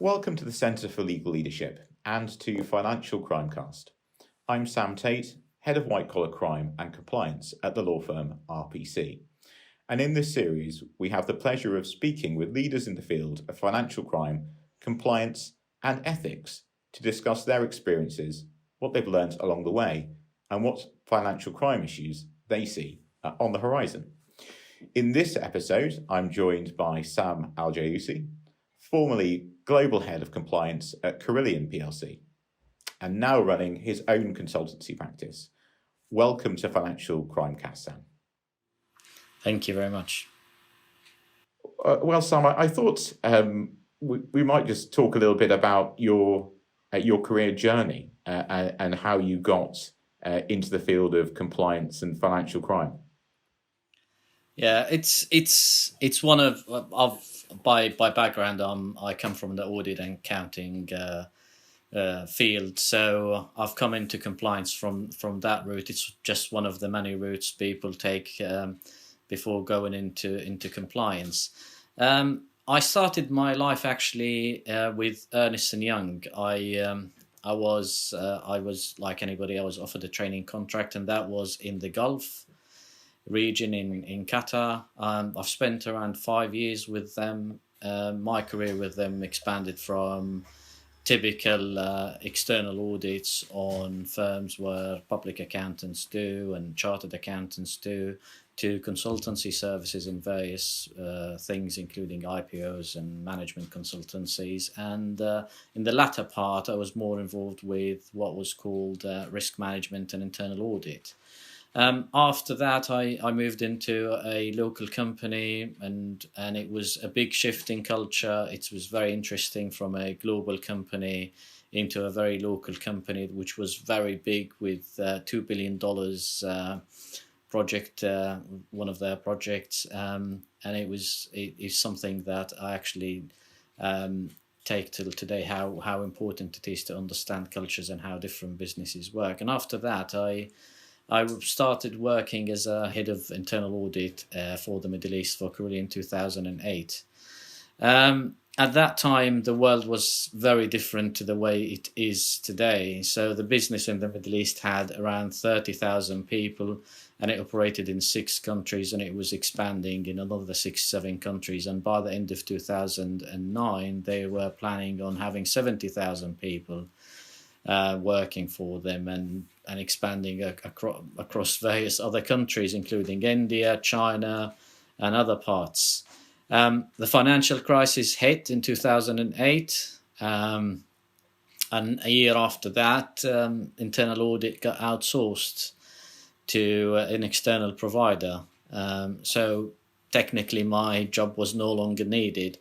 Welcome to the Centre for Legal Leadership and to Financial CrimeCast. I'm Sam Tate, Head of White Collar Crime and Compliance at the law firm RPC. And in this series, we have the pleasure of speaking with leaders in the field of financial crime, compliance, and ethics to discuss their experiences, what they've learned along the way, and what financial crime issues they see on the horizon. In this episode, I'm joined by Osama Al Jayousi, formerly Global Head of Compliance at Carillion plc, and now running his own consultancy practice. Welcome to Financial CrimeCast, Sam. Thank you very much. Well, Sam, I thought we might just talk a little bit about your career journey and how you got into the field of compliance and financial crime. Yeah, it's one of by background. I come from the audit and accounting field, so I've come into compliance from that route. It's just one of the many routes people take before going into compliance. I started my life actually with Ernst & Young. I was like anybody. I was offered a training contract, and that was in the Gulf region in Qatar. I've spent around 5 years with them. My career with them expanded from typical external audits on firms where public accountants do and chartered accountants do, to consultancy services in various things, including IPOs and management consultancies. And in the latter part, I was more involved with what was called risk management and internal audit. After that, I moved into a local company, and it was a big shift in culture. It was very interesting from a global company into a very local company, which was very big with $2 billion project, one of their projects, and it is something that I actually take till today, how important it is to understand cultures and how different businesses work. And after that, I started working as a head of internal audit for the Middle East for Carillion in 2008. At that time, the world was very different to the way it is today. So the business in the Middle East had around 30,000 people, and it operated in 6 countries, and it was expanding in another 6-7 countries. And by the end of 2009, they were planning on having 70,000 people working for them and expanding across various other countries, including India, China, and other parts. The financial crisis hit in 2008, and a year after that, internal audit got outsourced to an external provider. So technically my job was no longer needed.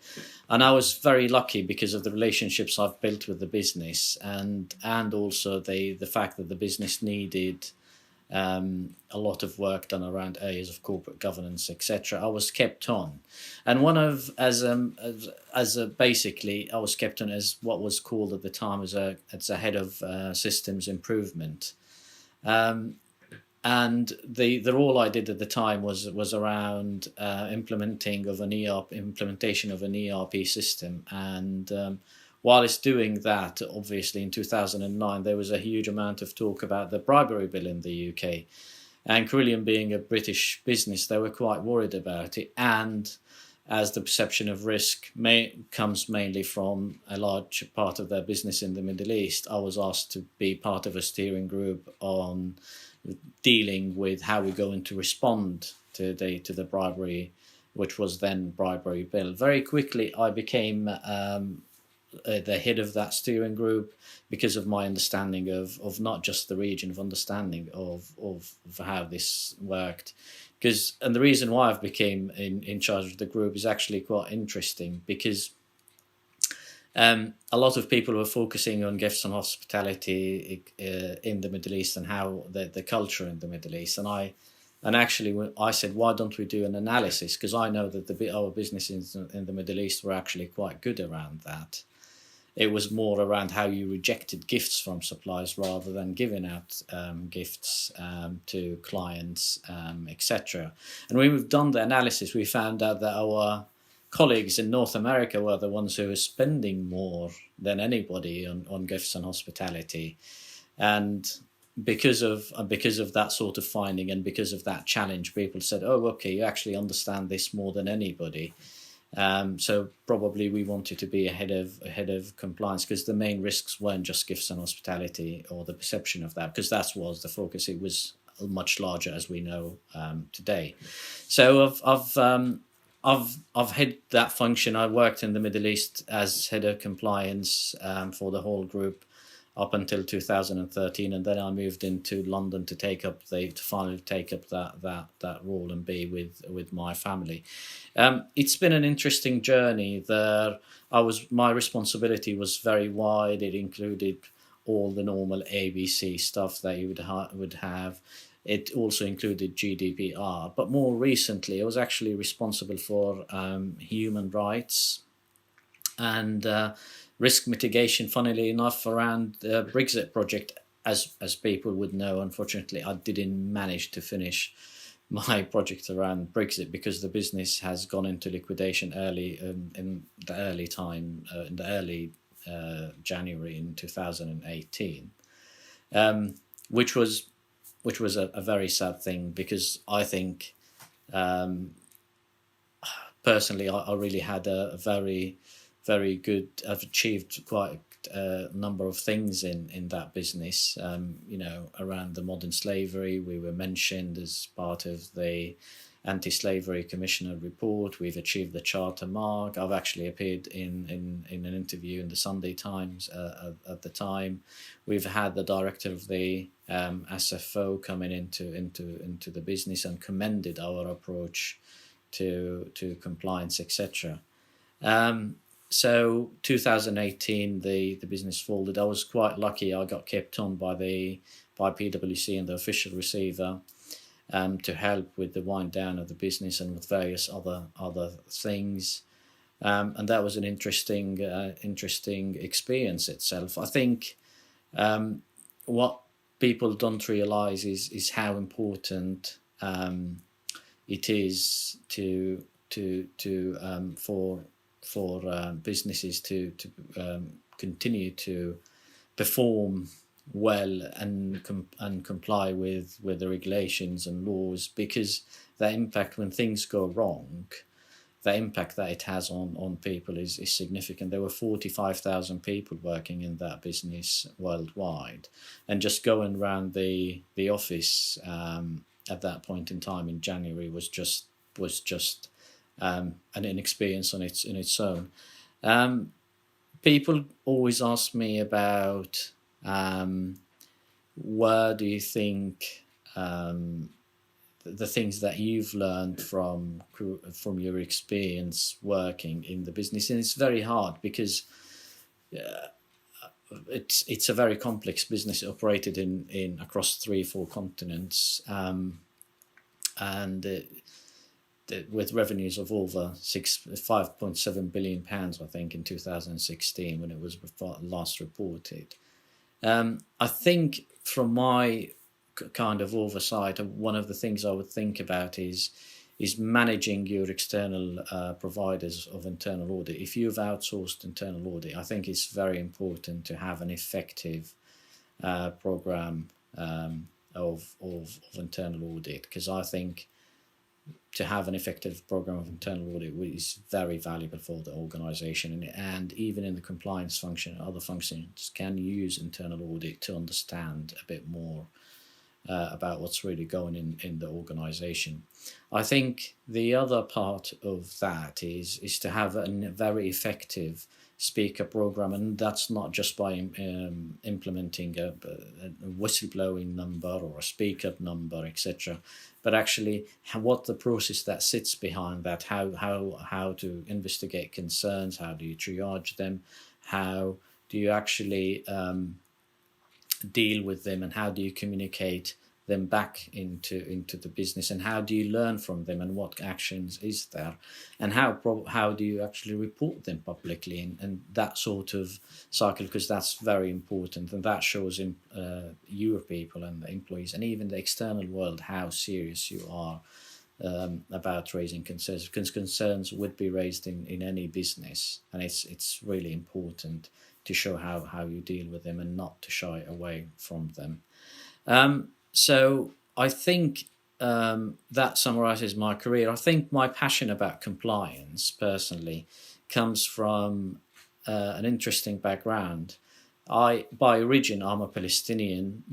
And I was very lucky because of the relationships I've built with the business, and also the fact that the business needed a lot of work done around areas of corporate governance, etc. I was kept on, and basically I was kept on as what was called at the time as a head of systems improvement. And the role I did at the time was around implementation of an ERP system. And while it's doing that, obviously in 2009 there was a huge amount of talk about the bribery bill in the UK. And Carillion being a British business, they were quite worried about it. And as the perception of risk comes mainly from a large part of their business in the Middle East, I was asked to be part of a steering group on dealing with how we're going to respond to the bribery, which was then bribery bill. Very quickly, I became the head of that steering group because of my understanding of not just the region, of understanding of how this worked. And the reason why I've became in charge of the group is actually quite interesting, because a lot of people were focusing on gifts and hospitality in the Middle East and how the culture in the Middle East. And actually, I said, why don't we do an analysis? Because I know that our businesses in the Middle East were actually quite good around that. It was more around how you rejected gifts from suppliers rather than giving out gifts to clients, etc. And when we've done the analysis, we found out that our colleagues in North America were the ones who were spending more than anybody on gifts and hospitality, and because of that sort of finding and because of that challenge, people said, "Oh, okay, you actually understand this more than anybody." So probably we wanted to be ahead of compliance, because the main risks weren't just gifts and hospitality or the perception of that, because that was the focus. It was much larger, as we know today. So I've had that function. I worked in the Middle East as head of compliance for the whole group up until 2013, and then I moved into London to finally take up that role and be with my family. It's been an interesting journey. My responsibility was very wide. It included all the normal ABC stuff that you would have. It also included GDPR, but more recently, I was actually responsible for human rights and risk mitigation, funnily enough, around the Brexit project. As people would know, unfortunately, I didn't manage to finish my project around Brexit because the business has gone into liquidation in the early January in 2018, which was a very sad thing, because I think personally I really had a very good. I've achieved quite a number of things in that business. Around the modern slavery, we were mentioned as part of the Anti-Slavery Commissioner report. We've achieved the Charter Mark. I've actually appeared in an interview in the Sunday Times at the time. We've had the director of the SFO coming into the business and commended our approach to compliance, etc. So 2018, the business folded. I was quite lucky. I got kept on by PwC and the official receiver to help with the wind down of the business and with various other things. And that was an interesting experience itself. I think what people don't realize is how important it is for businesses to continue to perform well and comply with the regulations and laws, because the impact when things go wrong, the impact that it has on people is significant. There were 45,000 people working in that business worldwide, and just going around the office at that point in time in January was just an experience in its own. People always ask me about where do you think the things that you've learned from your experience working in the business, and it's very hard because it's a very complex business operated in across 3-4 continents, and with revenues of over £5.7 billion, I think, in 2016 when it was last reported. I think from my kind of oversight, one of the things I would think about is managing your external providers of internal audit. If you've outsourced internal audit, I think it's very important to have an effective program of internal audit, because I think to have an effective program of internal audit is very valuable for the organization, and even in the compliance function, other functions can use internal audit to understand a bit more about what's really going in the organization. I think the other part of that is to have a very effective speaker program, and that's not just by implementing a whistleblowing number or a speak up number, etc., but actually what the process that sits behind that, how to investigate concerns, how do you triage them, how do you actually deal with them, and how do you communicate them back into the business, and how do you learn from them, and what actions is there, and how do you actually report them publicly, and that sort of cycle, because that's very important, and that shows your people and the employees and even the external world how serious you are about raising concerns, because concerns would be raised in any business, and it's really important to show how you deal with them and not to shy away from them. So I think that summarizes my career. I think my passion about compliance personally comes from an interesting background. By origin, I'm a Palestinian.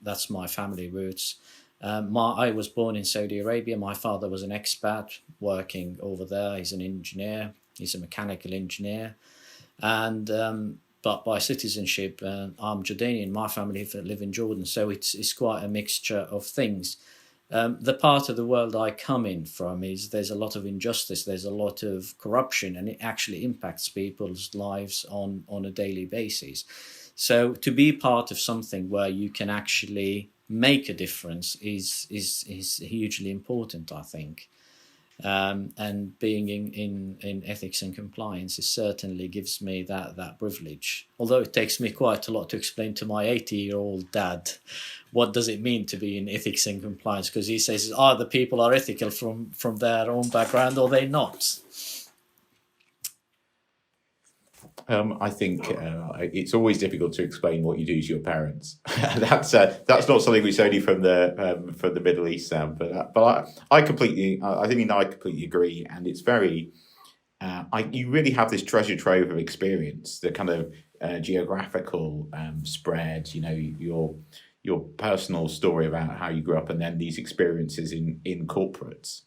That's my family roots. I was born in Saudi Arabia. My father was an expat working over there. He's an engineer. He's a mechanical engineer, and but by citizenship, I'm Jordanian. My family live in Jordan, so it's quite a mixture of things. The part of the world I come in from is there's a lot of injustice, there's a lot of corruption, and it actually impacts people's lives on a daily basis. So to be part of something where you can actually make a difference is hugely important, I think. And being in ethics and compliance certainly gives me that privilege. Although it takes me quite a lot to explain to my 80-year-old dad what does it mean to be in ethics and compliance, because he says either people are ethical from their own background or they're not. I think it's always difficult to explain what you do to your parents. That's not something we only from the Middle East, Sam. But I completely agree, and it's very. You really have this treasure trove of experience, the kind of geographical spread. You know, your personal story about how you grew up, and then these experiences in corporates.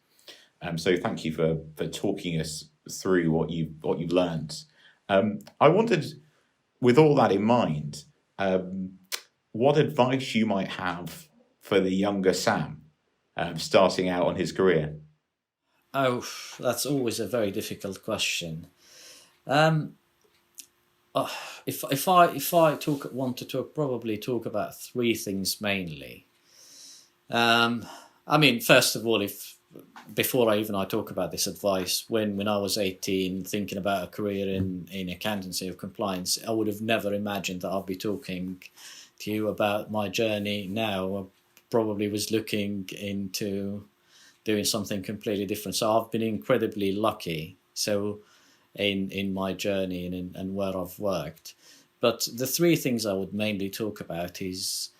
So thank you for talking us through what you've learned. I wondered, with all that in mind, what advice you might have for the younger Sam starting out on his career. Oh, that's always a very difficult question. If I want to probably talk about three things mainly. I mean, first of all, before I talk about this advice, when I was 18, thinking about a career in accountancy or compliance, I would have never imagined that I'd be talking to you about my journey now. I probably was looking into doing something completely different. So I've been incredibly lucky. So in my journey and where I've worked. But the three things I would mainly talk about is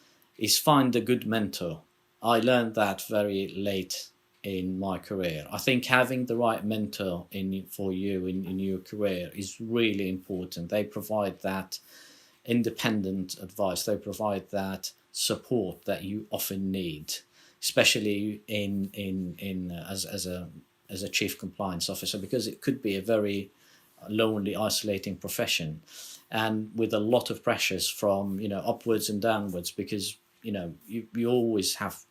find a good mentor. I learned that very late in my career. I think having the right mentor for you in your career is really important. They provide that independent advice. They provide that support that you often need, especially as a chief compliance officer, because it could be a very lonely, isolating profession, and with a lot of pressures from upwards and downwards, because you always have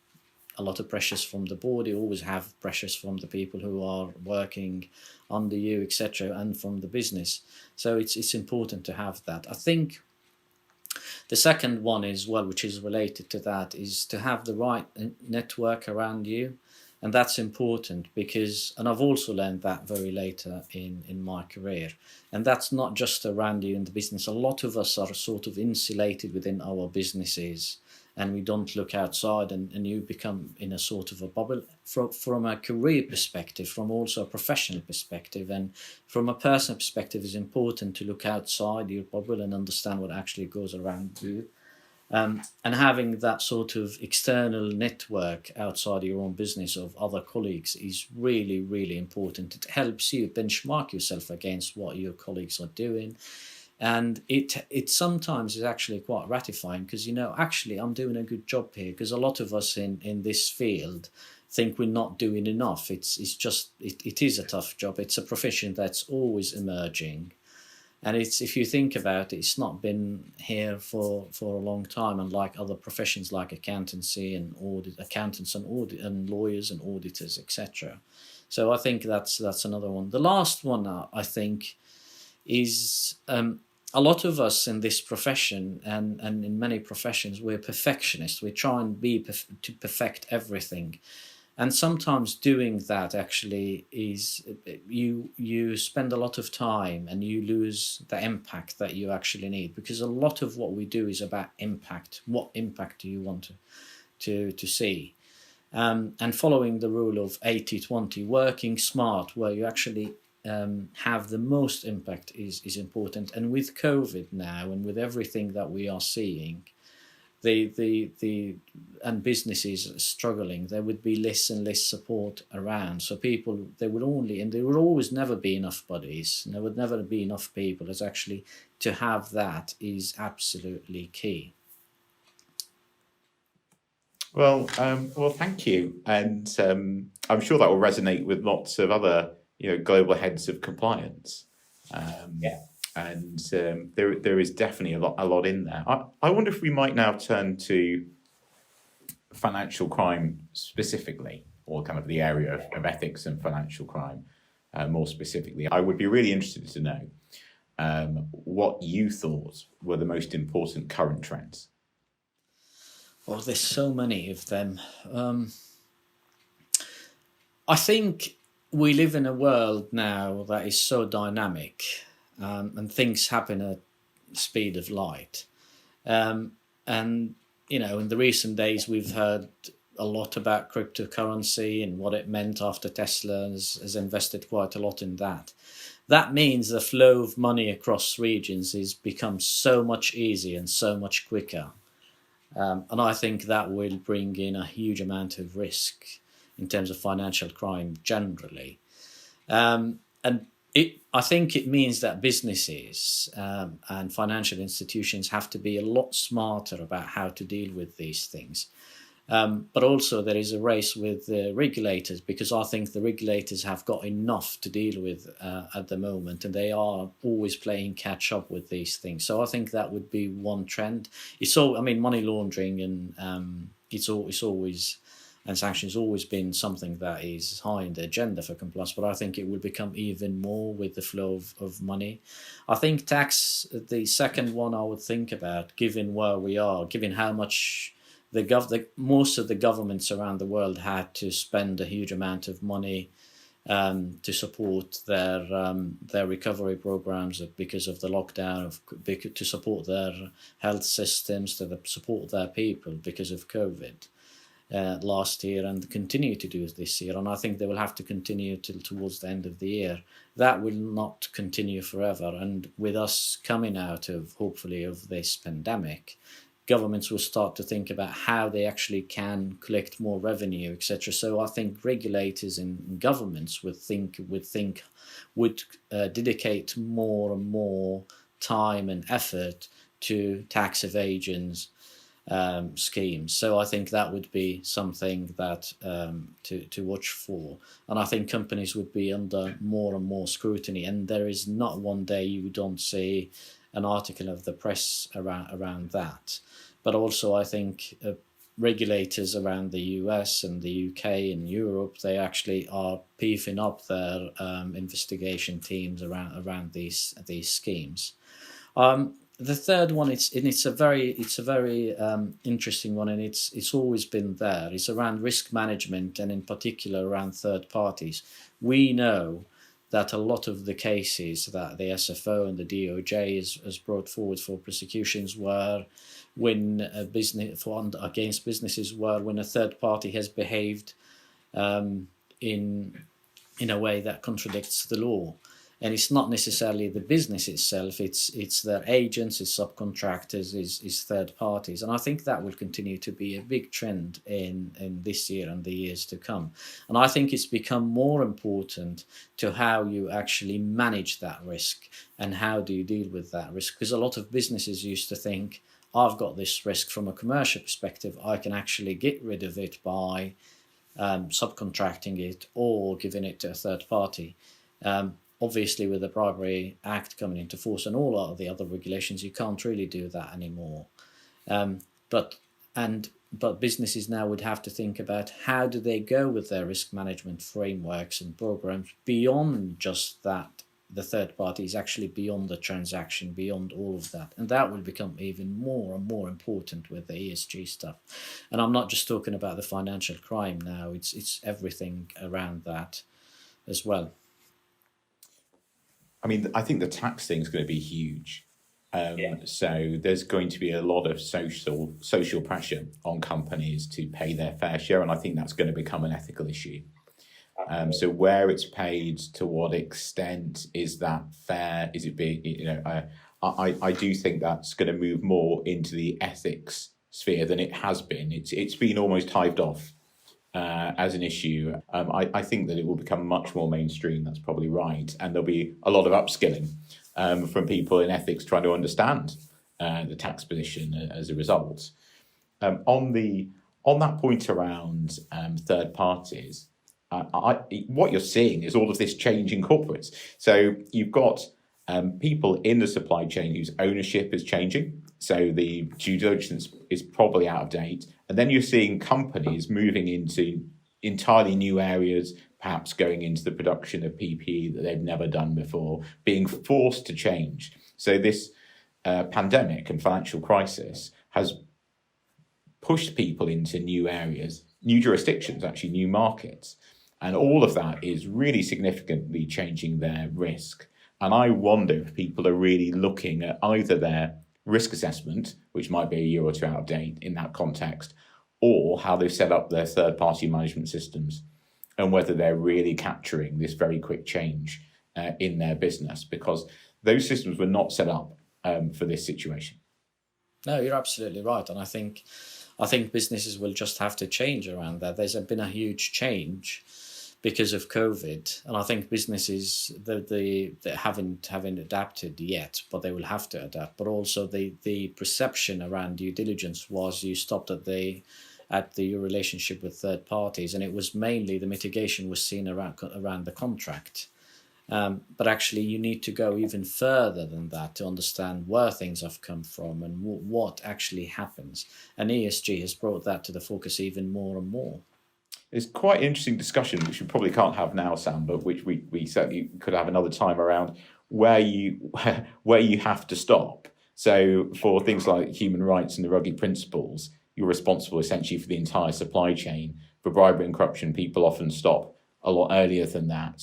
a lot of pressures from the board, you always have pressures from the people who are working under you, etc., and from the business. So it's important to have that. I think the second one is, which is related to that, is to have the right network around you. And that's important because, and I've also learned that very later in my career, and that's not just around you in the business. A lot of us are sort of insulated within our businesses, and we don't look outside, and you become in a sort of a bubble from a career perspective, from also a professional perspective, and from a personal perspective. It's important to look outside your bubble and understand what actually goes around you. And having that sort of external network outside your own business of other colleagues is really, really important. It helps you benchmark yourself against what your colleagues are doing. And it sometimes is actually quite gratifying because, actually I'm doing a good job here, because a lot of us in this field think we're not doing enough. It is a tough job. It's a profession that's always emerging. And if you think about it, it's not been here for a long time, unlike other professions like accountancy and accountants and lawyers and auditors, etc. So I think that's another one. The last one, I think, is a lot of us in this profession and in many professions, we're perfectionists. We try and to perfect everything. And sometimes doing that actually is you spend a lot of time and you lose the impact that you actually need, because a lot of what we do is about impact. What impact do you want to see? And following the rule of 80-20, working smart, where you actually have the most impact is important. And with COVID now, and with everything that we are seeing, and businesses struggling, there would be less and less support around. So people, there will always never be enough bodies, and there would never be enough people. It's actually, to have that is absolutely key. Well, thank you, and I'm sure that will resonate with lots of other, global heads of compliance. And there is definitely a lot in there. I wonder if we might now turn to financial crime specifically, or kind of the area of ethics and financial crime more specifically. I would be really interested to know what you thought were the most important current trends. Well, there's so many of them. I think we live in a world now that is so dynamic, and things happen at the speed of light. And, in the recent days, we've heard a lot about cryptocurrency and what it meant after Tesla has invested quite a lot in that. That means the flow of money across regions has become so much easier and so much quicker. And I think that will bring in a huge amount of risk in terms of financial crime generally. And I think it means that businesses and financial institutions have to be a lot smarter about how to deal with these things. But also there is a race with the regulators, because I think the regulators have got enough to deal with at the moment, and they are always playing catch up with these things. So I think that would be one trend. Money laundering and it's always, and sanctions always been something that is high in the agenda for compliance, but I think it will become even more with the flow of money. I think tax, the second one I would think about, given where we are, given how much most of the governments around the world had to spend a huge amount of money to support their recovery programs because of the lockdown, to support their health systems, to support their people because of COVID last year, and continue to do this year. And I think they will have to continue towards the end of the year. That will not continue forever. And with us coming out of, hopefully, of this pandemic, governments will start to think about how they actually can collect more revenue, etc. So I think regulators and governments would dedicate more and more time and effort to tax evasions schemes. So I think that would be something that to watch for. And I think companies would be under more and more scrutiny. And there is not one day you don't see an article of the press around that. But also I think regulators around the US and the UK and Europe, they actually are beefing up their investigation teams around these schemes. The third one, it's a very interesting one, and it's always been there. It's around risk management, and in particular around third parties. We know that a lot of the cases that the SFO and the DOJ has brought forward for prosecutions were when against businesses were when a third party has behaved in a way that contradicts the law. And it's not necessarily the business itself, it's their agents, it's subcontractors, it's third parties. And I think that will continue to be a big trend in this year and the years to come. And I think it's become more important to how you actually manage that risk and how do you deal with that risk. Because a lot of businesses used to think, I've got this risk from a commercial perspective, I can actually get rid of it by subcontracting it or giving it to a third party. Obviously, with the Bribery Act coming into force and all of the other regulations, you can't really do that anymore. But businesses now would have to think about how do they go with their risk management frameworks and programs beyond just that. The third party is actually beyond the transaction, beyond all of that. And that will become even more and more important with the ESG stuff. And I'm not just talking about the financial crime now, it's everything around that as well. I mean, I think the tax thing is going to be huge. So there's going to be a lot of social pressure on companies to pay their fair share, and I think that's going to become an ethical issue. So where it's paid, to what extent is that fair? Is it being, I do think that's going to move more into the ethics sphere than it has been. It's been almost hived off as an issue. I think that it will become much more mainstream. That's probably right, and there'll be a lot of upskilling from people in ethics trying to understand the tax position as a result. On that point around third parties, what you're seeing is all of this change in corporates. So you've got people in the supply chain whose ownership is changing. So the due diligence is probably out of date. And then you're seeing companies moving into entirely new areas, perhaps going into the production of PPE that they've never done before, being forced to change. So this pandemic and financial crisis has pushed people into new areas, new jurisdictions, actually new markets. And all of that is really significantly changing their risk. And I wonder if people are really looking at either their risk assessment, which might be a year or two out of date in that context, or how they've set up their third-party management systems, and whether they're really capturing this very quick change in their business, because those systems were not set up for this situation. No, you're absolutely right. And I think businesses will just have to change around that. There's been a huge change because of COVID, and I think businesses they haven't adapted yet, but they will have to adapt. But also the perception around due diligence was you stopped at your relationship with third parties, and it was mainly the mitigation was seen around the contract. But actually, you need to go even further than that to understand where things have come from and what actually happens. And ESG has brought that to the focus even more and more. It's quite an interesting discussion, which we probably can't have now, Sam, but which we certainly could have another time around where you have to stop. So for things like human rights and the Ruggie principles, you're responsible essentially for the entire supply chain. For bribery and corruption, people often stop a lot earlier than that.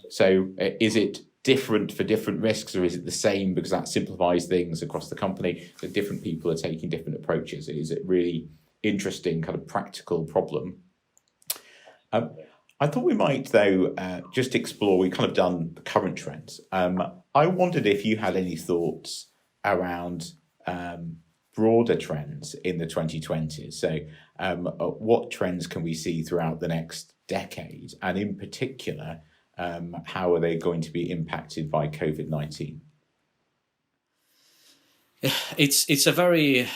So is it different for different risks, or is it the same because that simplifies things across the company, that different people are taking different approaches? Is it really interesting kind of practical problem? I thought we might, though, just explore, we've kind of done the current trends. I wondered if you had any thoughts around broader trends in the 2020s. So what trends can we see throughout the next decade? And in particular, how are they going to be impacted by COVID-19? It's a very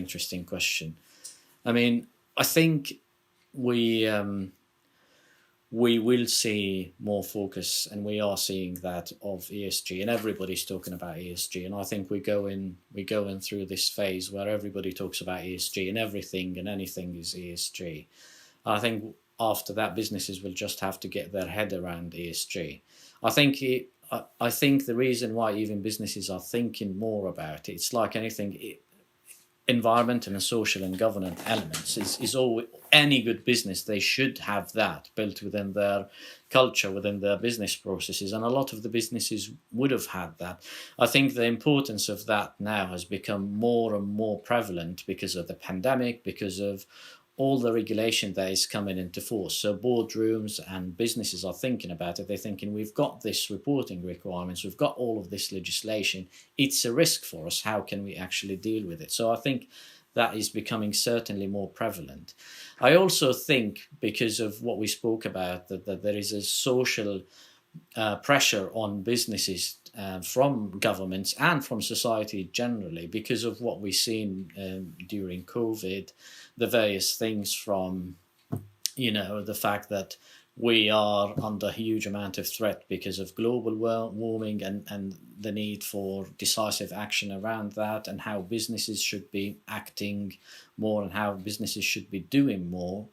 interesting question. I mean, I think we will see more focus, and we are seeing that, of ESG, and everybody's talking about ESG. And I think we're going through this phase where everybody talks about ESG, and everything and anything is ESG. I think after that, businesses will just have to get their head around ESG. I think the reason why even businesses are thinking more about it, it's like anything. Environmental and social and governance elements is all. Any good business, they should have that built within their culture, within their business processes, and a lot of the businesses would have had that. I think the importance of that now has become more and more prevalent because of the pandemic, because of all the regulation that is coming into force. So boardrooms and businesses are thinking about it. They're thinking, we've got this reporting requirements, we've got all of this legislation. It's a risk for us. How can we actually deal with it? So I think that is becoming certainly more prevalent. I also think, because of what we spoke about, that there is a social pressure on businesses from governments and from society generally, because of what we've seen during COVID, the various things from, the fact that we are under a huge amount of threat because of global warming and the need for decisive action around that, and how businesses should be acting more and how businesses should be doing more.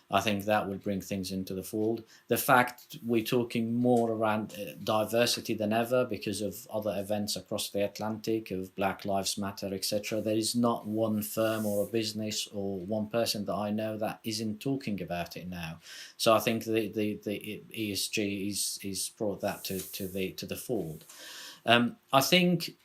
I think that will bring things into the fold. The fact we're talking more around diversity than ever because of other events across the Atlantic, of Black Lives Matter, etc. There is not one firm or a business or one person that I know that isn't talking about it now. So I think the ESG is brought that to the fold. I think,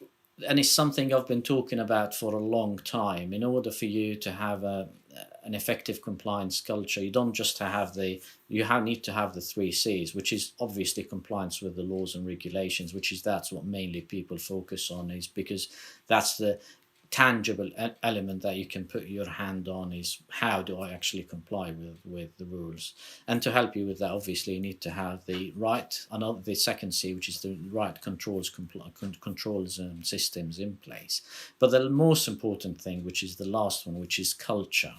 and it's something I've been talking about for a long time. In order for you to have an effective compliance culture, you don't just need to have the 3 C's, which is obviously compliance with the laws and regulations, that's what mainly people focus on, is because that's the tangible element that you can put your hand on, is how do I actually comply with the rules. And to help you with that, obviously you need to have the second C, which is the right controls and systems in place. But the most important thing, which is the last one, which is culture.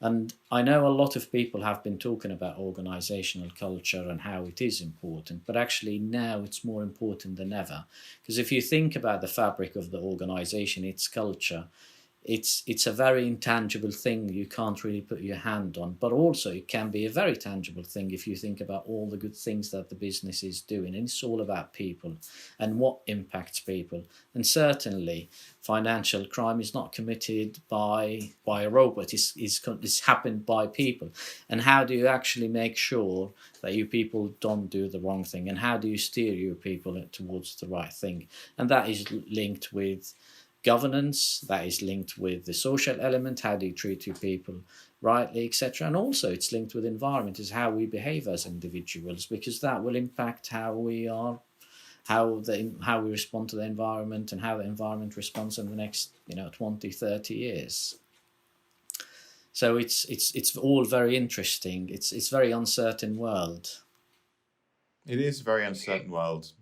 And I know a lot of people have been talking about organizational culture and how it is important, but actually now it's more important than ever. Because if you think about the fabric of the organization, its culture, it's a very intangible thing you can't really put your hand on, but also it can be a very tangible thing if you think about all the good things that the business is doing. And it's all about people and what impacts people. And certainly financial crime is not committed by a robot. It's happened by people. And how do you actually make sure that you people don't do the wrong thing? And how do you steer your people towards the right thing? And that is linked with governance, that is linked with the social element, how do you treat your people rightly, etc. And also it's linked with environment, is how we behave as individuals, because that will impact how we are, how we respond to the environment, and how the environment responds in the next 20, 30 years. So it's all very interesting. It's a very uncertain world. It is a very uncertain world.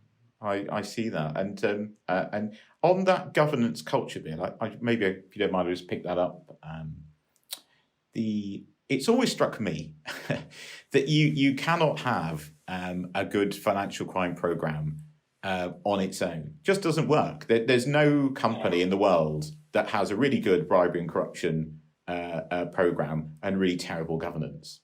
I see that, and on that governance culture bit, I maybe, if you don't mind, I'll just pick that up. It's always struck me that you cannot have a good financial crime program on its own. Just doesn't work. There's no company in the world that has a really good bribery and corruption program and really terrible governance.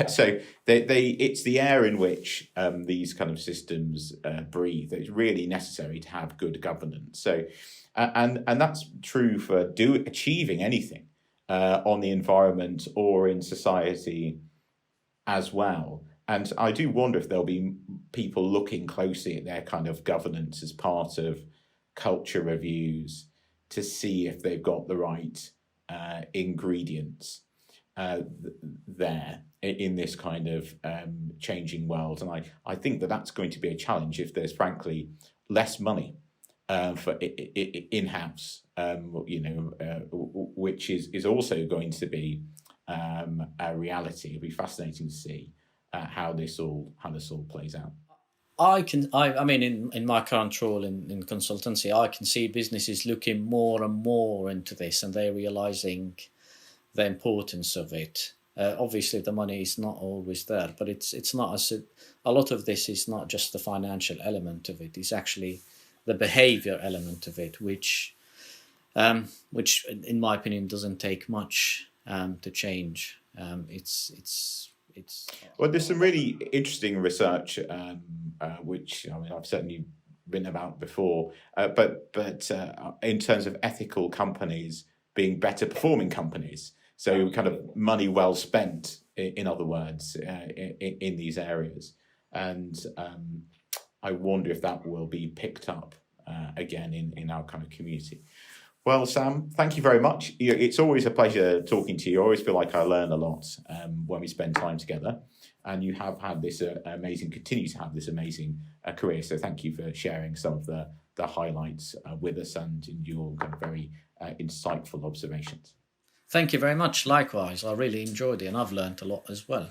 So it's the air in which these kind of systems breathe. It's really necessary to have good governance. So, and that's true for achieving anything on the environment or in society as well. And I do wonder if there'll be people looking closely at their kind of governance as part of culture reviews to see if they've got the right ingredients there in this kind of changing world. And I think that's going to be a challenge if there's frankly less money for in-house, which is also going to be a reality. It'll be fascinating to see how this all plays out. I mean, in my current role in consultancy, I can see businesses looking more and more into this, and they're realizing the importance of it. Obviously, the money is not always there, but it's not a lot of this is not just the financial element of it. It's actually the behavior element of it, which in my opinion doesn't take much to change. Well, there's some really interesting research, which I've certainly written about before, but in terms of ethical companies being better performing companies. So kind of money well spent, in other words, in these areas. And I wonder if that will be picked up again in our kind of community. Well, Sam, thank you very much. It's always a pleasure talking to you. I always feel like I learn a lot when we spend time together. And you have had this continue to have this amazing career. So thank you for sharing some of the highlights with us and in your kind of very insightful observations. Thank you very much. Likewise, I really enjoyed it and I've learned a lot as well.